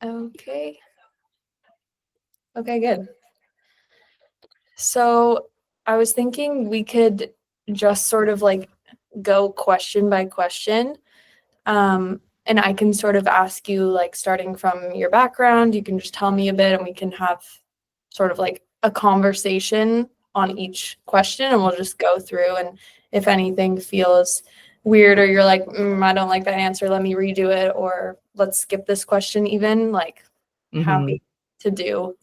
Okay. Okay, good. So I was thinking we could just sort of like go question by question. And I can sort of ask you, like, starting from your background, you can just tell me a bit and we can have sort of like a conversation on each question and we'll just go through. And if anything feels weird or you're like, I don't like that answer, let me redo it, or let's skip this question even, like, Mhm. happy to do.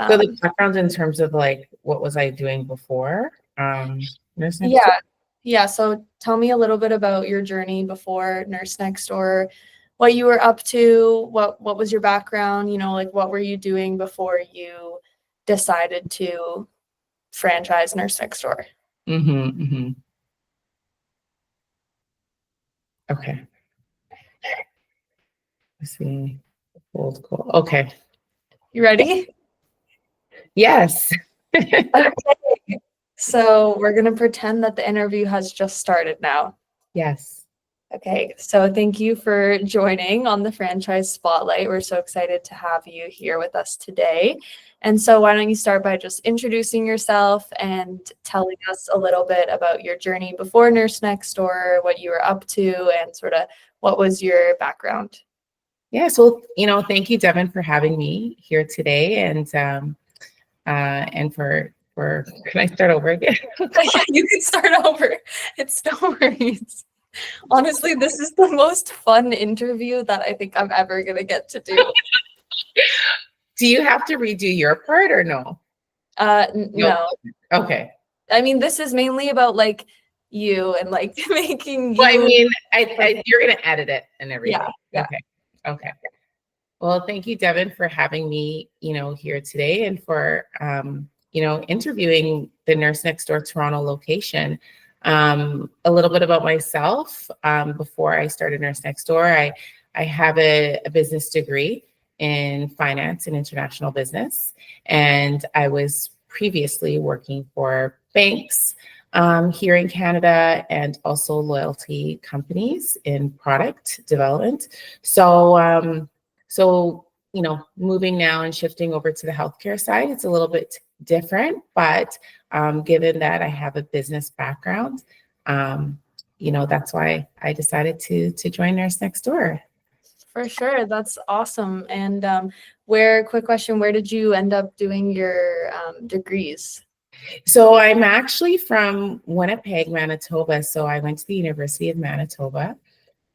So the background in terms of like, what was I doing before? Nurse Next Door? Yeah. Yeah. So tell me a little bit about your journey before Nurse Next Door, what you were up to, what was your background, like what were you doing before you decided to franchise Nurse Next Door? Mm-hmm. Okay. Let's see. Old school. Okay. You ready? Yes. Okay. So we're going to pretend that the interview has just started now. Yes. Okay, so thank you for joining on the Franchise Spotlight. We're so excited to have you here with us today. And so why don't you start by just introducing yourself and telling us a little bit about your journey before Nurse Next Door, what you were up to, and sort of what was your background? Yeah. So, thank you, Devin, for having me here today, and for can I start over again? You can start over. It's no worries. Honestly, this is the most fun interview that I think I'm ever going to get to do. Do you have to redo your part or no? No. Okay. I mean, this is mainly about like you and like making Well, I you. mean, you're gonna edit it and everything. Yeah. Okay. Well, thank you, Devin, for having me, here today and for, interviewing the Nurse Next Door Toronto location. A little bit about myself. Before I started Nurse Next Door, I have a business degree in finance and international business, and I was previously working for banks here in Canada and also loyalty companies in product development. So, moving now and shifting over to the healthcare side, it's a little bit different, but given that I have a business background, that's why I decided to join Nurse Next Door. For sure. That's awesome. And quick question, where did you end up doing your degrees? So I'm actually from Winnipeg, Manitoba. So I went to the University of Manitoba.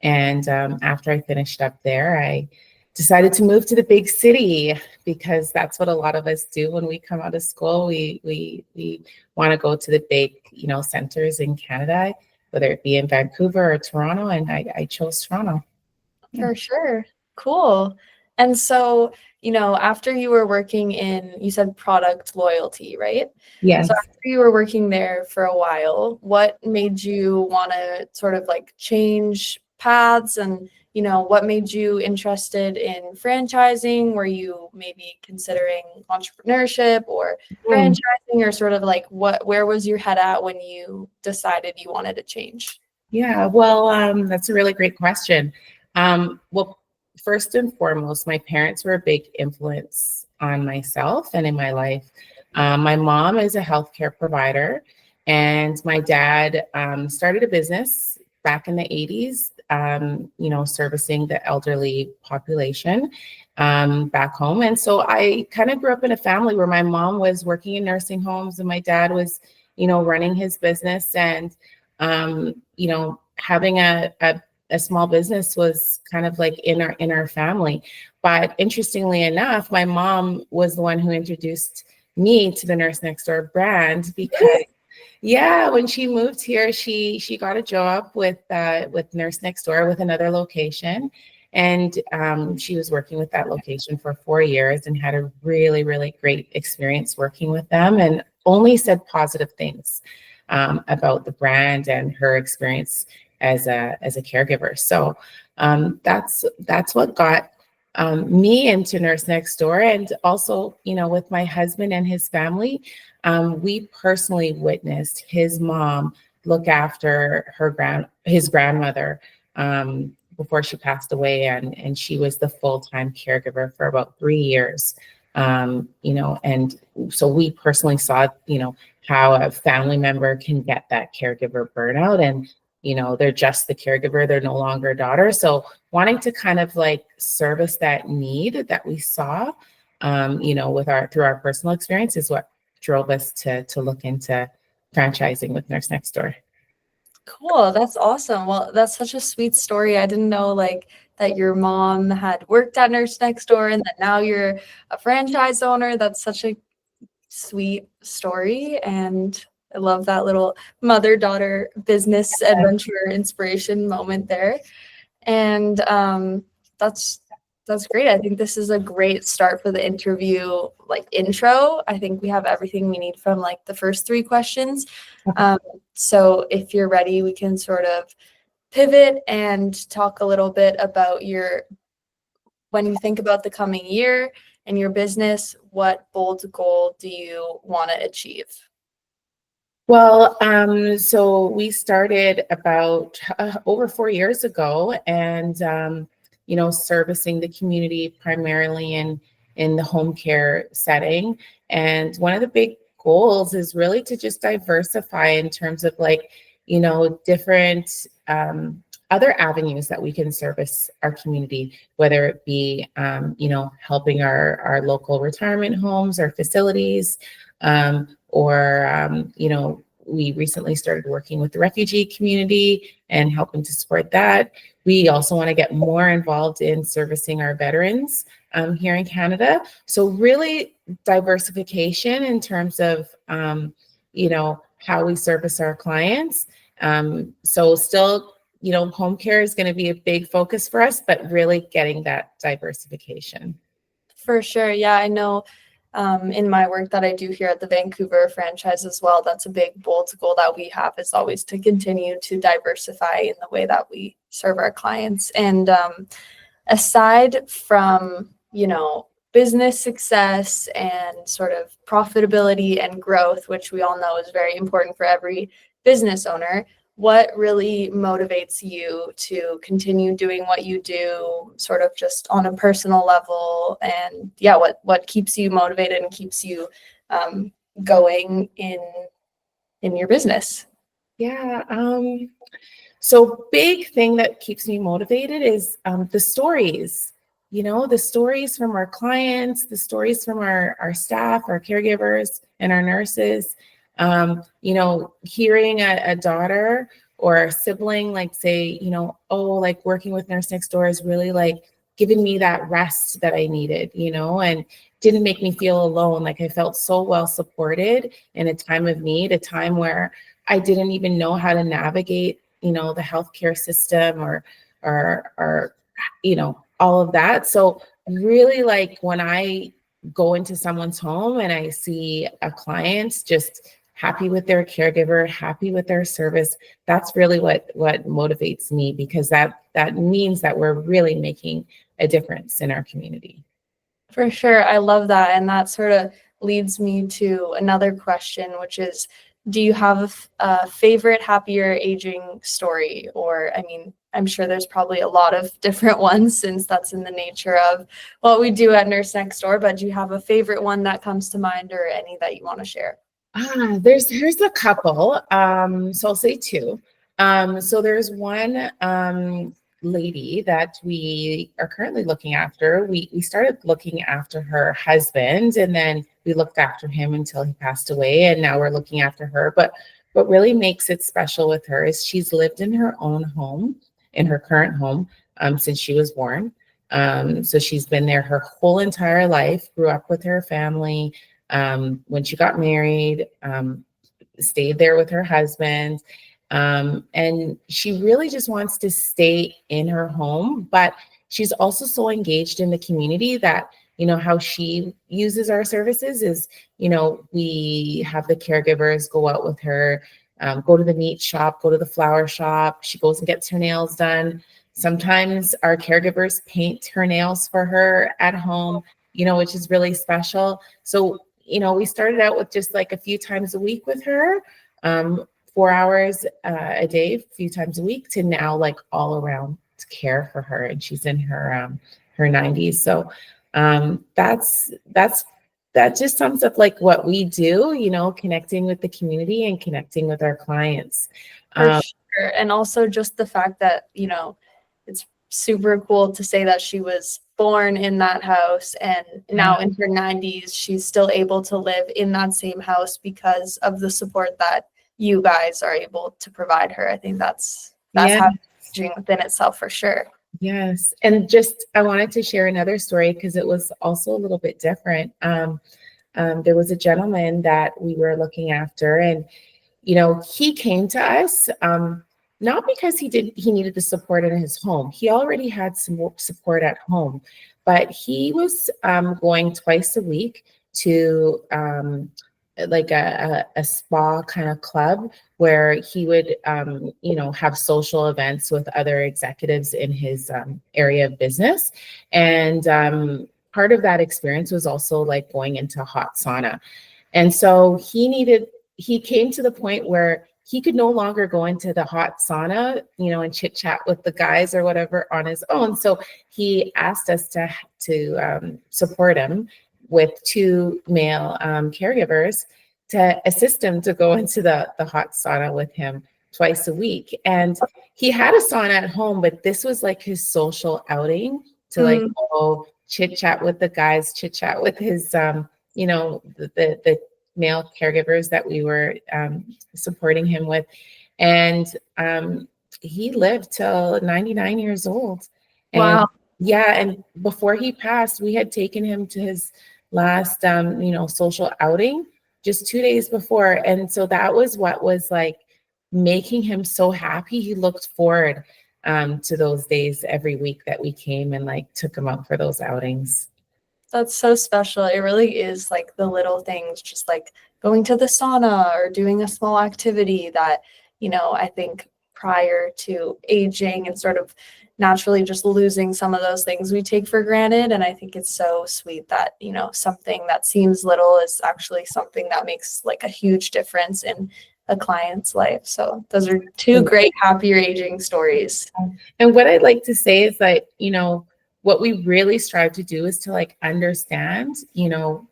And after I finished up there, I decided to move to the big city because that's what a lot of us do when we come out of school. We want to go to the big, centers in Canada, whether it be in Vancouver or Toronto, and I chose Toronto. For sure. Cool. And so, after you were working you said product loyalty, right? Yes. So after you were working there for a while, what made you want to sort of like change paths, and, what made you interested in franchising? Were you maybe considering entrepreneurship or franchising, or sort of like where was your head at when you decided you wanted to change? Yeah, well, that's a really great question. Well, first and foremost, my parents were a big influence on myself and in my life. My mom is a healthcare provider, and my dad started a business back in the 80s, servicing the elderly population back home. And so I kind of grew up in a family where my mom was working in nursing homes and my dad was, running his business. And having a small business was kind of like in our family. But interestingly enough, my mom was the one who introduced me to the Nurse Next Door brand because when she moved here, she got a job with Nurse Next Door with another location. And she was working with that location for 4 years and had a really, really great experience working with them and only said positive things about the brand and her experience as a caregiver. So that's what got me into Nurse Next Door. And also, with my husband and his family, we personally witnessed his mom look after his grandmother before she passed away, and she was the full-time caregiver for about 3 years. And so we personally saw, how a family member can get that caregiver burnout, and they're just the caregiver, they're no longer a daughter. So wanting to kind of like service that need that we saw, through our personal experience is what drove us to look into franchising with Nurse Next Door. Cool. That's awesome. Well, that's such a sweet story. I didn't know that your mom had worked at Nurse Next Door and that now you're a franchise owner. That's such a sweet story. And I love that little mother-daughter business adventure inspiration moment there. And that's great. I think this is a great start for the interview, intro. I think we have everything we need from the first 3 questions. So if you're ready, we can sort of pivot and talk a little bit about when you think about the coming year and your business, what bold goal do you want to achieve? Well, so we started about over 4 years ago, and servicing the community primarily in the home care setting. And one of the big goals is really to just diversify in terms of different other avenues that we can service our community, whether it be helping our local retirement homes or facilities, we recently started working with the refugee community and helping to support that. We also want to get more involved in servicing our veterans here in Canada. So really diversification in terms of, how we service our clients. So still, home care is going to be a big focus for us, but really getting that diversification. For sure. Yeah, I know in my work that I do here at the Vancouver franchise as well, that's a big bold goal that we have, is always to continue to diversify in the way that we serve our clients. And aside from, business success and sort of profitability and growth, which we all know is very important for every business owner, what really motivates you to continue doing what you do, sort of just on a personal level? And yeah, what keeps you motivated and keeps you going in your business? Yeah. So big thing that keeps me motivated is the stories. The stories from our clients, the stories from our staff, our caregivers, and our nurses. Hearing a daughter or a sibling say, working with Nurse Next Door is really giving me that rest that I needed, and didn't make me feel alone. I felt so well supported in a time of need, a time where I didn't even know how to navigate, the healthcare system or all of that. So really when I go into someone's home and I see a client just happy with their caregiver, happy with their service, that's really what motivates me, because that means that we're really making a difference in our community. For sure. I love that. And that sort of leads me to another question, which is, do you have a favorite happier aging story? Or, I'm sure there's probably a lot of different ones, since that's in the nature of what we do at Nurse Next Door, but do you have a favorite one that comes to mind, or any that you want to share? There's a couple. So I'll say 2. So there's one lady that we are currently looking after. We started looking after her husband, and then we looked after him until he passed away, and now we're looking after her. But what really makes it special with her is she's lived in her own home, in her current home, since she was born. So she's been there her whole entire life, grew up with her family. When she got married, stayed there with her husband. And she really just wants to stay in her home, but she's also so engaged in the community that, how she uses our services is, we have the caregivers go out with her, go to the meat shop, go to the flower shop. She goes and gets her nails done. Sometimes our caregivers paint her nails for her at home, which is really special. So, we started out with just a few times a week with her, 4 hours a day, a few times a week, to now all around care for her, and she's in her 90s. So that just sums up like what we do, connecting with the community and connecting with our clients. For sure. And also just the fact that, it's super cool to say that she was born in that house and now in her 90s, she's still able to live in that same house because of the support that you guys are able to provide her. I think that's challenging within itself for sure. Yes. And just, I wanted to share another story because it was also a little bit different. There was a gentleman that we were looking after, and, he came to us, not because he needed the support in his home. He already had some support at home, but he was going twice a week to like a spa kind of club where he would, have social events with other executives in his area of business. And part of that experience was also like going into hot sauna. And so he came to the point where he could no longer go into the hot sauna, and chit chat with the guys or whatever on his own. So he asked us to support him with 2 male caregivers to assist him to go into the hot sauna with him twice a week. And he had a sauna at home, but this was like his social outing to like go chit chat with the guys, chit chat with his, the male caregivers that we were supporting him with. And he lived till 99 years old. And wow. Yeah. And before he passed, we had taken him to his last, social outing just 2 days before. And so that was what was like making him so happy. He looked forward to those days every week that we came and like took him out for those outings. That's so special. It really is like the little things, just like going to the sauna or doing a small activity that, I think prior to aging and sort of naturally just losing some of those things we take for granted. And I think it's so sweet that, something that seems little is actually something that makes like a huge difference in a client's life. So those are 2 great happier aging stories. And what I'd like to say is that, what we really strive to do is to like understand,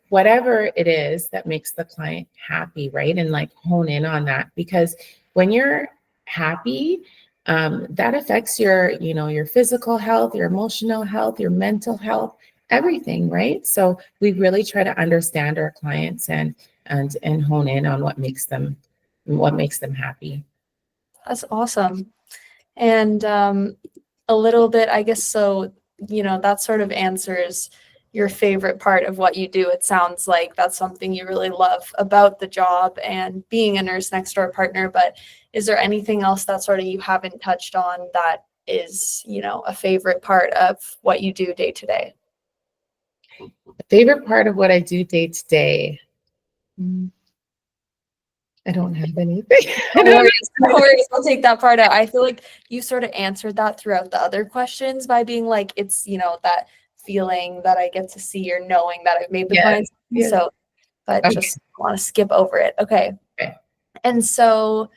whatever it is that makes the client happy, right? And like hone in on that, because when you're happy, that affects your physical health, your emotional health, your mental health, everything, right? So we really try to understand our clients and hone in on what makes them happy. That's awesome. And a little bit, I guess, so, that sort of answers your favorite part of what you do. It sounds like that's something you really love about the job and being a Nurse Next Door partner. But is there anything else that sort of you haven't touched on that is, a favorite part of what you do day to day? Favorite part of what I do day to day? I don't have anything. No worries. I'll take that part out. I feel like you sort of answered that throughout the other questions by being like, it's, that feeling that I get to see or knowing that I've made the clients. Yeah. So, but just want to skip over it. Okay. And so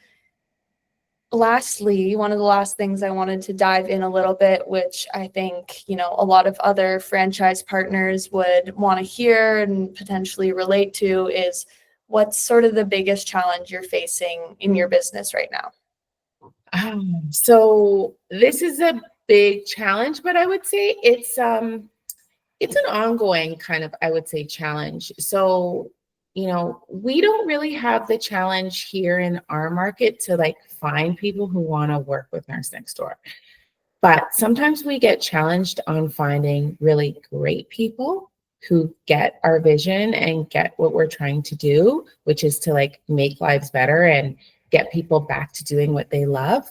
lastly, one of the last things I wanted to dive in a little bit, which I think, a lot of other franchise partners would want to hear and potentially relate to, is what's sort of the biggest challenge you're facing in your business right now? So this is a big challenge, but I would say it's an ongoing kind of, I would say, challenge. So, we don't really have the challenge here in our market to like find people who want to work with Nurse Next Door. But sometimes we get challenged on finding really great people who get our vision and get what we're trying to do, which is to like make lives better and get people back to doing what they love.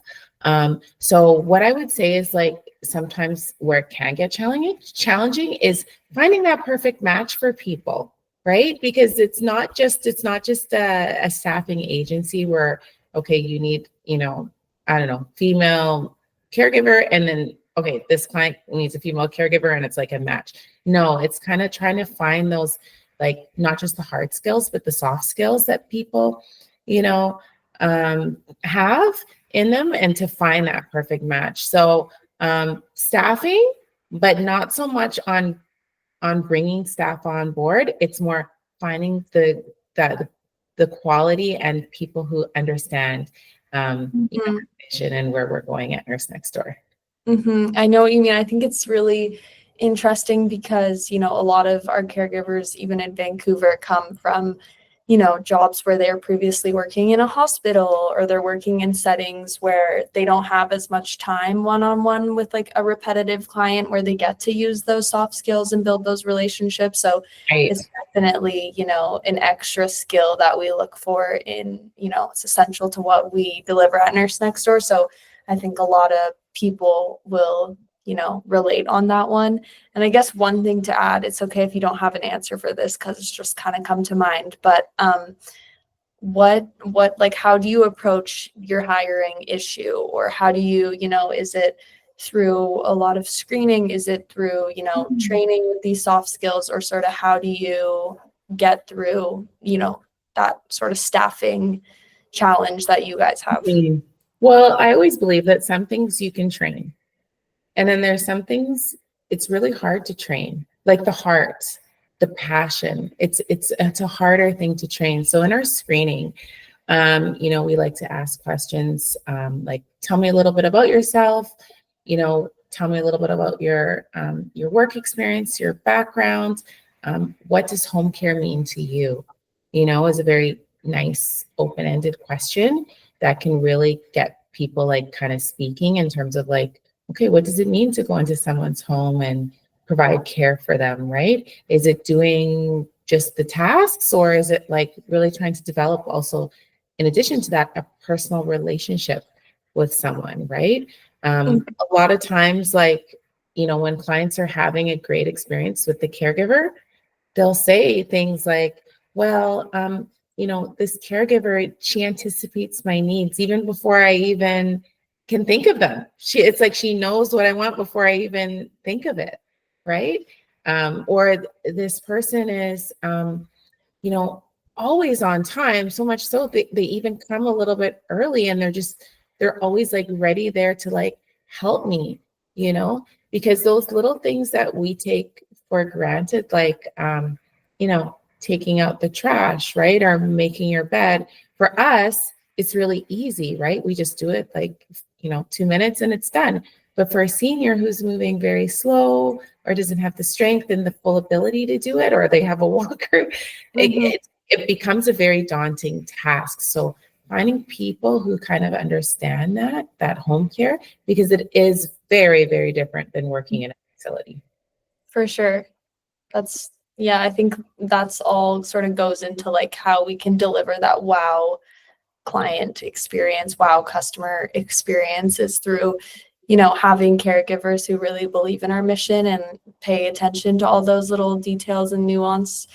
So what I would say is like sometimes where it can get challenging is finding that perfect match for people, right? Because it's not just a staffing agency where, okay, you need, female caregiver, and then, okay, this client needs a female caregiver and it's like a match. No, it's kind of trying to find those, like, not just the hard skills, but the soft skills that people, have in them, and to find that perfect match. So Staffing, but not so much on bringing staff on board. It's more finding the quality and people whu understand Mhm. vision and where we're going at Nurse Next Door. I know what you mean. I think it's really interesting because, a lot of our caregivers, even in Vancouver, come from, jobs where they're previously working in a hospital, or they're working in settings where they don't have as much time one-on-one with like a repetitive client where they get to use those soft skills and build those relationships. So Right. it's definitely, an extra skill that we look for in, it's essential to what we deliver at Nurse Next Door. So I think a lot of people will, relate on that one. And I guess one thing to add, it's okay if you don't have an answer for this because it's just kind of come to mind, but what like how do you approach your hiring issue, or how do you, is it through a lot of screening? Is it through, training with these soft skills, or sort of how do you get through, that sort of staffing challenge that you guys have? Well, I always believe that some things you can train. And then there's some things it's really hard to train, like the heart, the passion. It's a harder thing to train. So in our screening, we like to ask questions like, tell me a little bit about yourself, tell me a little bit about your work experience, your background. What does home care mean to you? Is a very nice open-ended question that can really get people like kind of speaking in terms of like, okay, what does it mean to go into someone's home and provide care for them, right? Is it doing just the tasks, or is it like really trying to develop also, in addition to that, a personal relationship with someone, right? A lot of times, like, when clients are having a great experience with the caregiver, they'll say things like, well, this caregiver, she anticipates my needs even before I even can think of them. It's like she knows what I want before I even think of it, right? Or this person is, always on time, so much so they even come a little bit early, and they're always like ready there to like help me, because those little things that we take for granted, like, taking out the trash, right? Or making your bed, for us, it's really easy, right? We just do it like, 2 minutes and it's done. But for a senior who's moving very slow, or doesn't have the strength and the full ability to do it, or they have a walker, it becomes a very daunting task. So finding people who kind of understand that home care, because it is very, very different than working in a facility. For sure. I think that's all sort of goes into like how we can deliver that wow client experience, wow customer experience, is through, having caregivers who really believe in our mission and pay attention to all those little details and nuance.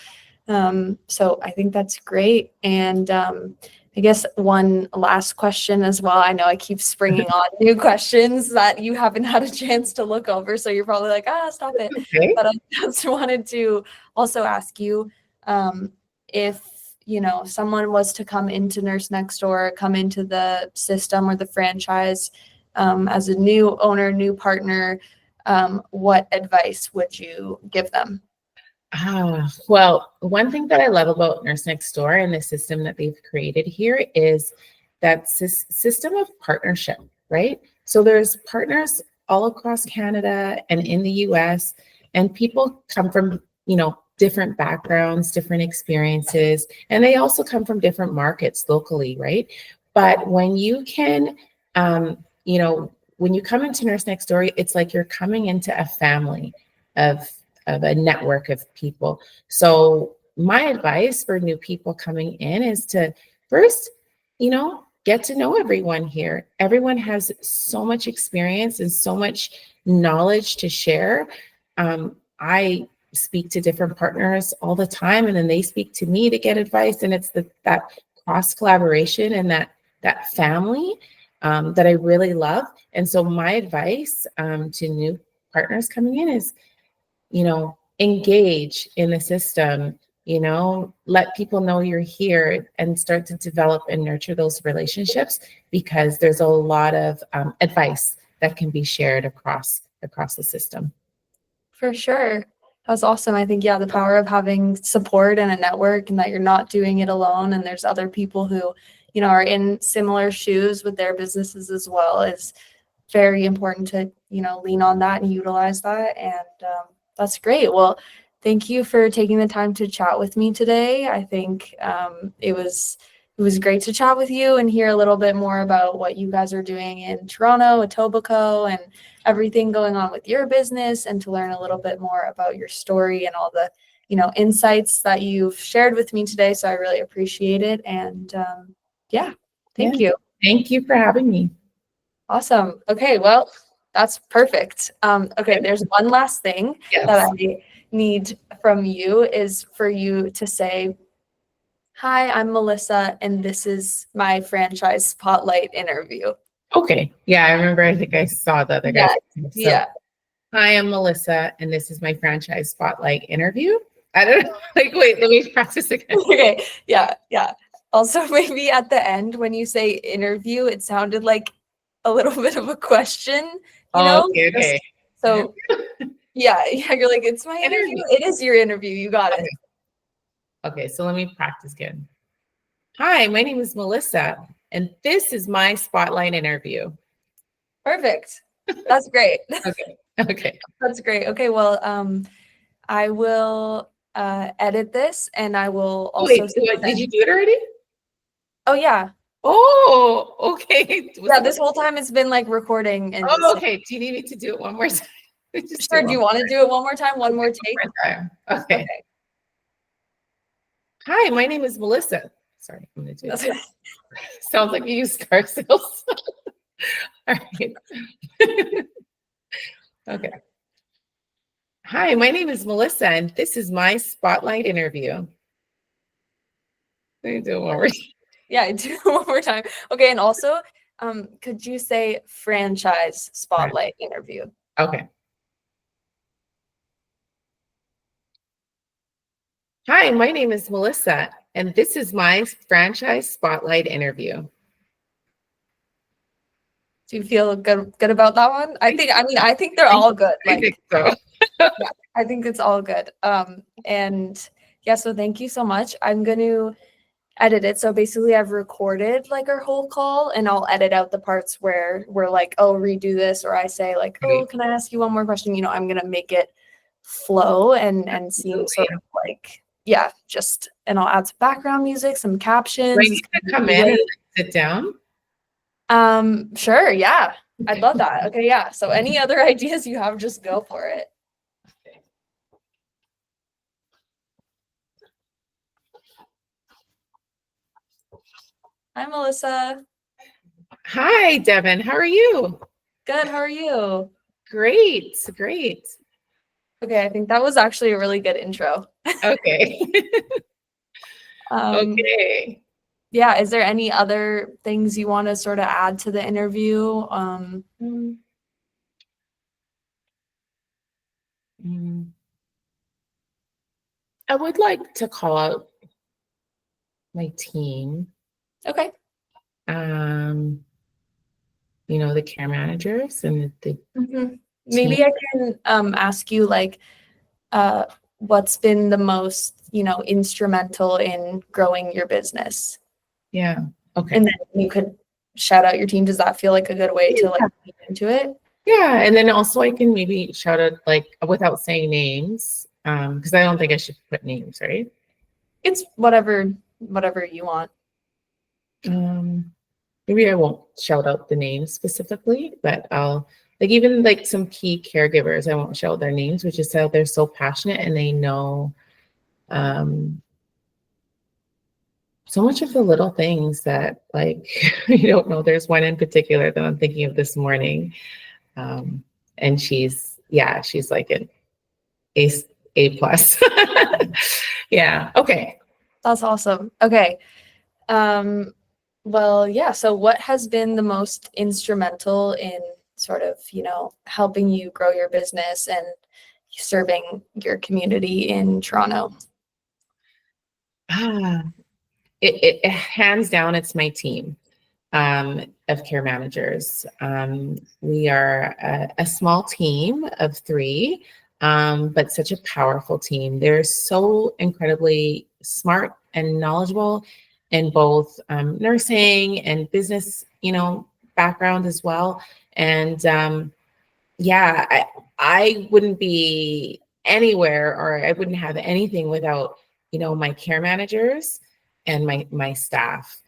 So I think that's great. And I guess one last question as well. I know I keep springing on new questions that you haven't had a chance to look over, so you're probably like, stop it. Okay. But I just wanted to also ask you, if, someone was to come into Nurse Next Door, come into the system or the franchise as a new owner, new partner, what advice would you give them? Well, one thing that I love about Nurse Next Door and the system that they've created here is that system of partnership, right? So there's partners all across Canada and in the US, and people come from, different backgrounds, different experiences, and they also come from different markets locally, right? But when you can, when you come into Nurse Next Door, it's like you're coming into a family of a network of people. So my advice for new people coming in is to first, get to know everyone here. Everyone has so much experience and so much knowledge to share. I speak to different partners all the time, and then they speak to me to get advice. And it's that cross collaboration and that family that I really love. And so my advice to new partners coming in is, engage in the system, let people know you're here and start to develop and nurture those relationships, because there's a lot of advice that can be shared across the system. For sure. That's awesome. I think, yeah, the power of having support and a network, and that you're not doing it alone, and there's other people who, you know, are in similar shoes with their businesses as well, is very important to, you know, lean on that and utilize that. And that's great. Well, thank you for taking the time to chat with me today. I think it was great to chat with you and hear a little bit more about what you guys are doing in Toronto, Etobicoke, and everything going on with your business, and to learn a little bit more about your story and all the, you know, insights that you've shared with me today. So I really appreciate it. And thank you. Thank you for having me. Awesome. Okay, well, that's perfect. Okay, there's one last thing that I need from you, is for you to say, "Hi, I'm Mellisa, and this is my franchise spotlight interview." Okay. Yeah, I remember. I think I saw the other guy. So, Yeah. Hi, I'm Mellisa, and this is my franchise spotlight interview. I don't know. Like, wait, let me practice again. Okay. Yeah. Also, maybe at the end when you say interview, it sounded like a little bit of a question, you know? Okay. So yeah, you're like, it's my interview. It is your interview. You got it. Okay, so let me practice again. Hi, my name is Mellisa, and this is my spotlight interview. Perfect. That's great. Okay. That's great. Okay, well, I will edit this, and I will also Wait, did you do it already? Oh yeah. Oh, okay. Yeah, this whole time it's been like recording. And okay. Do you need me to do it one more time? Sure. Do you want to do it one more time? One more take? Okay. Hi, my name is Mellisa. Sorry, I'm going to do it. Sounds like you use car sales. All right. Okay. Hi, my name is Mellisa, and this is my spotlight interview. Let me do it one more time. Yeah, do it one more time. Okay, and also, could you say franchise spotlight interview? Okay. Hi, my name is Mellisa, and this is my franchise spotlight interview. Do you feel good about that one? I think they're all good. I think so. Yeah, I think it's all good. And yeah, so thank you so much. I'm going to edit it. So basically I've recorded like our whole call, and I'll edit out the parts where we're like, oh, redo this, or I say like, oh, can I ask you one more question? You know, I'm going to make it flow and seem sort of like, yeah, just, and I'll add some background music, some captions. Do I need to come in and sit down? Sure. Yeah. I'd love that. Okay. Yeah. So any other ideas you have, just go for it. Hi, Mellisa. Hi, Devin. How are you? Good. How are you? Great. Okay. I think that was actually a really good intro. Okay. Okay. Yeah. Is there any other things you want to sort of add to the interview? I would like to call out my team. Okay. You know, the care managers and the Maybe I can ask you like what's been the most, you know, instrumental in growing your business? Yeah. Okay. And then you could shout out your team. Does that feel like a good way to like get into it? Yeah. And then also I can maybe shout out like without saying names, because I don't think I should put names, right? It's whatever you want. Maybe I won't shout out the names specifically, but I'll like even like some key caregivers, I won't shout their names, which is how they're so passionate and they know so much of the little things that like you don't know. There's one in particular that I'm thinking of this morning. And she's like an A plus. Yeah. Okay. That's awesome. Okay. Well, yeah. So what has been the most instrumental in sort of, you know, helping you grow your business and serving your community in Toronto? It hands down, it's my team. of care managers. We are a small team of 3, but such a powerful team. They're so incredibly smart and knowledgeable in both nursing and business, background as well. And yeah, I wouldn't be anywhere, or I wouldn't have anything without, my care managers and my staff.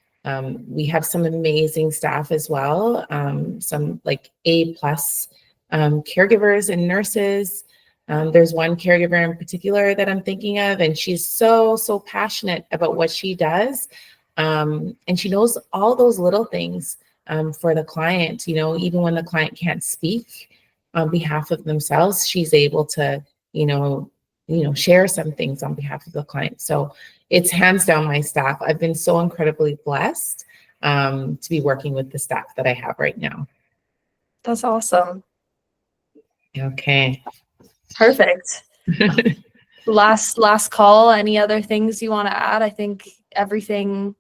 We have some amazing staff as well. Some like A+ caregivers and nurses. There's one caregiver in particular that I'm thinking of, and she's so passionate about what she does. And she knows all those little things for the client, even when the client can't speak on behalf of themselves, she's able to, share some things on behalf of the client. So it's hands down my staff. I've been so incredibly blessed to be working with the staff that I have right now. That's awesome. Okay. Perfect. Last call. Any other things you want to add? I think everything's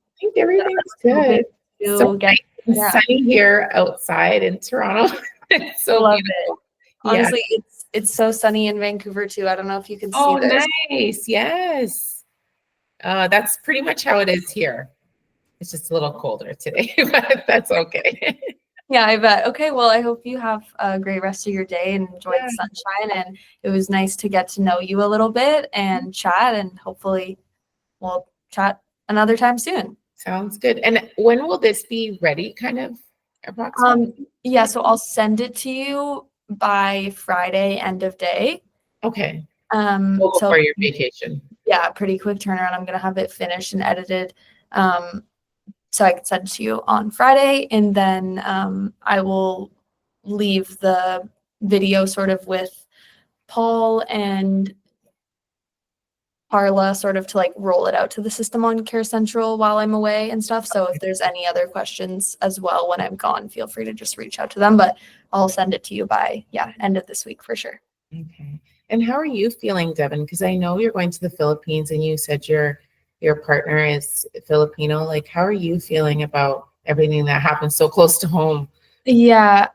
good. So yeah. sunny here outside in Toronto. It's so Love beautiful. it. Honestly, it's so sunny in Vancouver too. I don't know if you can see Oh, this. nice. Yes. That's pretty much how it is here. It's just a little colder today, but that's okay. Yeah, I bet. Okay, well, I hope you have a great rest of your day and enjoy the sunshine. And it was nice to get to know you a little bit and chat, and hopefully we'll chat another time soon. Sounds good. And when will this be ready, kind of approximately? Yeah, so I'll send it to you by Friday, end of day. Okay. So for your vacation. Yeah, pretty quick turnaround. I'm gonna have it finished and edited. So I can send it to you on Friday, and then I will leave the video sort of with Paul and Carla sort of to like roll it out to the system on Care Central while I'm away and stuff. So if there's any other questions as well when I'm gone, feel free to just reach out to them, but I'll send it to you by end of this week for sure. Okay. And how are you feeling, Devin? Because I know you're going to the Philippines and you said your partner is Filipino. Like, how are you feeling about everything that happened so close to home? Yeah,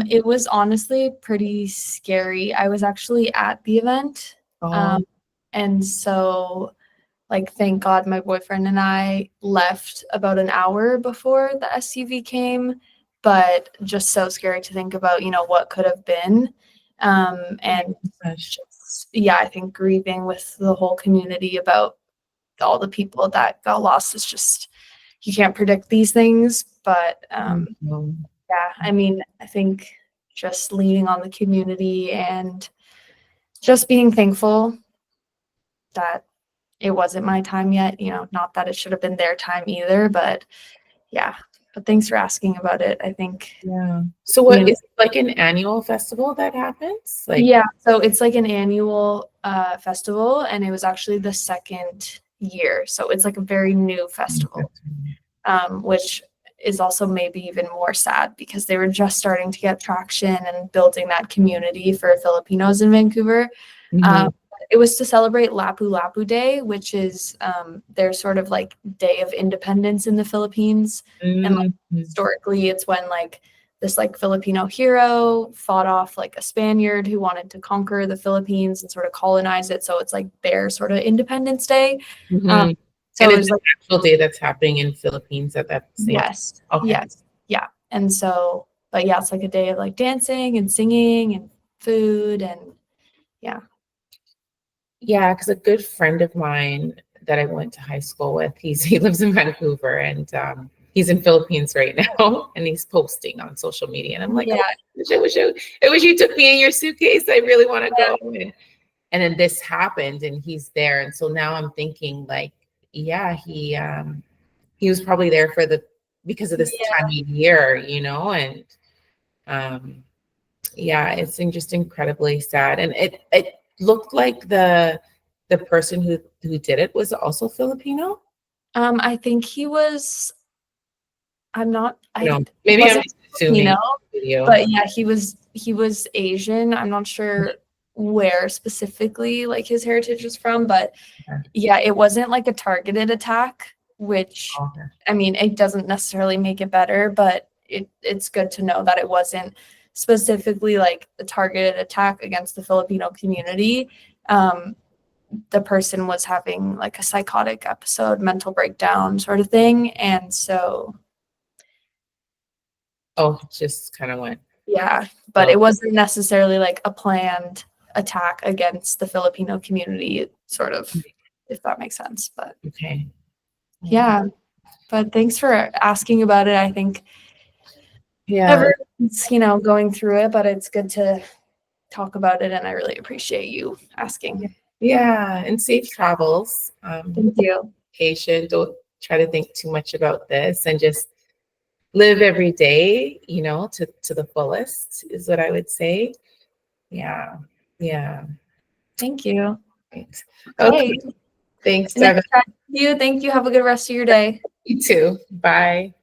it was honestly pretty scary. I was actually at the event. And so like, thank God my boyfriend and I left about an hour before the SUV came, but just so scary to think about, what could have been. And just, I think grieving with the whole community about all the people that got lost is just, you can't predict these things, but I mean, I think just leaning on the community and just being thankful that it wasn't my time yet, not that it should have been their time either, but but thanks for asking about it. I think. Yeah. So what is it, like an annual festival that happens? So it's like an annual festival, and it was actually the second year. So it's like a very new festival, which is also maybe even more sad because they were just starting to get traction and building that community for Filipinos in Vancouver. It was to celebrate Lapu-Lapu Day, which is their sort of like day of independence in the Philippines. And like, historically, it's when like this like Filipino hero fought off like a Spaniard who wanted to conquer the Philippines and sort of colonize it. So it's like their sort of Independence Day. So it's like an actual day that's happening in Philippines at that same time. Okay. Yes. Yeah. And so, but it's like a day of like dancing and singing and food and Yeah, because a good friend of mine that I went to high school with, he lives in Vancouver and he's in Philippines right now and he's posting on social media. And I'm like, I wish you took me in your suitcase. I really want to go. And then this happened and he's there. And so now I'm thinking like, he was probably there because of this time of year, and it's just incredibly sad. And it looked like the person who did it was also Filipino. I think he was. Maybe I'm just assuming. But he was Asian. I'm not sure where specifically like his heritage was from, but it wasn't like a targeted attack, which, Okay. I mean, it doesn't necessarily make it better, but it's good to know that it wasn't specifically like a targeted attack against the Filipino community. The person was having like a psychotic episode, mental breakdown sort of thing. And so, Just kind of went. yeah, but it wasn't necessarily like a planned attack against the Filipino community, sort of, if that makes sense. But Okay. yeah, but thanks for asking about it. I think everyone's, going through it, but it's good to talk about it, and I really appreciate you asking. Yeah, and safe travels. Thank you. Patient. Don't try to think too much about this, and just live every day, to the fullest is what I would say. Yeah. Yeah. Thank you. Thanks. Okay. Thanks, Nice Devin. talking to you. Thank you. Have a good rest of your day. You too. Bye.